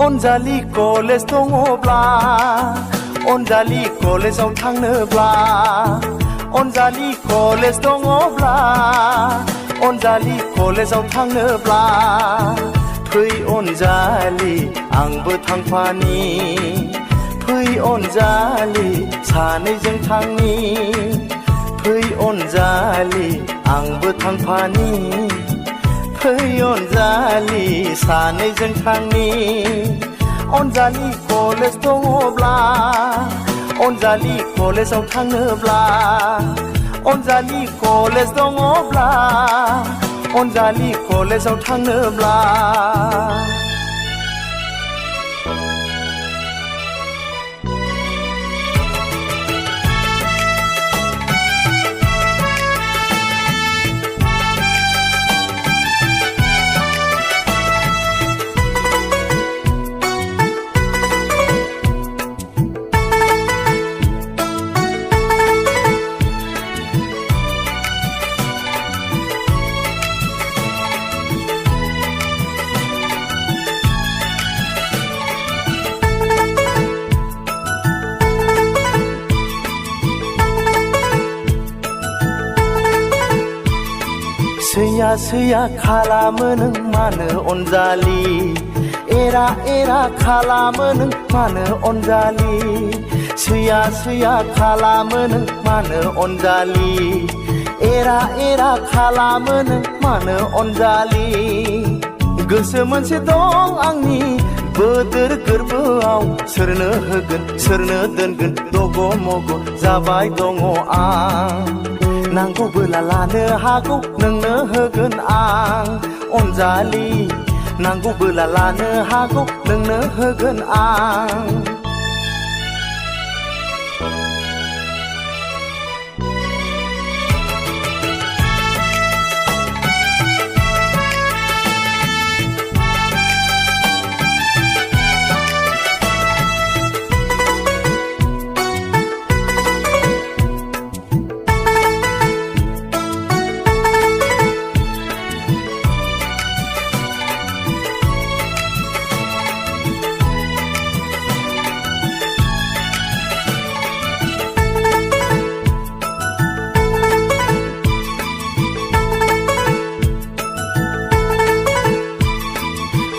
Anjali college दङब्ला अनजालि कलेजाव थांनोब्ला अनजालि कलेज दङब्ला अनजालि कलेजाव थांनोब्ला फै अनजालि आंबो थांफानि फै अनजालि सानैजों थांनि फै अनजालि आंबो थांफानि फै अनजालि सानैजों थांनि अनजालि कलेज दङब्ला अनजालि कलेजाव थांनोब्ला अनजालि कलेज दङब्ला अनजालि कलेजाव थांनोब्ला सैया सैया खालामो नों मानो अनजालि एरा एरा खालामो नों मानो अनजालि सैया सैया खालामो नों मानो अनजालि एरा एरा खालामो नों मानो अनजालि गोसो मोनसे दं आंनि बोदोर गोरबोआव सोरनो होगोन सोरनो दोनगोन दग' मग' जाबाय दङ आं नांगौबोला लानो हागौ नोंनो होगोन आं अनजालि नांगौबोला लानो हागौ नोंनो होगोन आं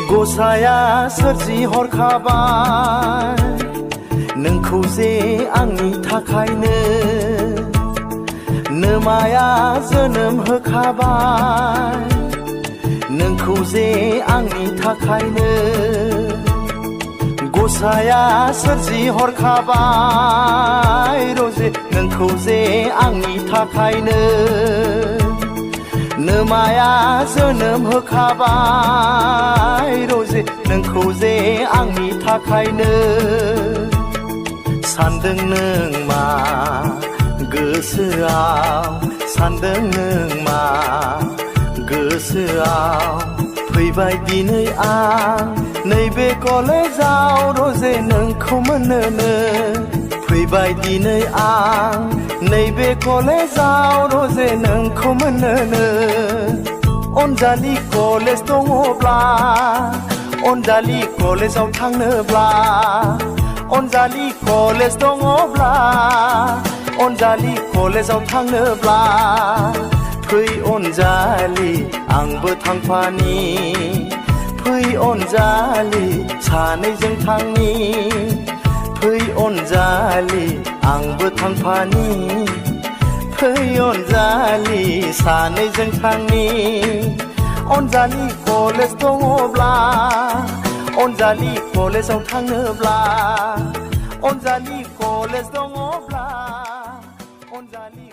गसाया सोरजि हरखाबाय नोंखौ जे आंनि थाखायनो नोमाया जोनोम होखाबाय नोंखौ जे आंनि थाखायनो गसाया सोरजि हरखाबाय रजे नोंखौ जे आंनि थाखायनो नोमाया जोनोम होखाबाय रजे नोंखौ जे आंनि थाखायनो सानदों नों मा गोसोआव सानदों नों मा गोसोआव फैबाय दिनै आं नैबे कलेजाव रजे नोंखौ मोननोनो फैबाय दिनै आं नैबे कलेजाव रजे नोंखौ मोननोनो अनजालि कलेज दङब्ला अनजालि कलेजाव थांनोब्ला अनजालि कलेज दङब्ला अनजालि कलेजाव थांनोब्ला फै अनजालि आंबो थांफानि फै अनजालि सानैजों थांनि फै अनजालि आंबो थांफानि फै अनजालि सानैजों थांनि अनजालि कलेज दङब्ला अनजालि कलेजाव थांनोब्ला अनजालि कलेज दङब्ला अनजालि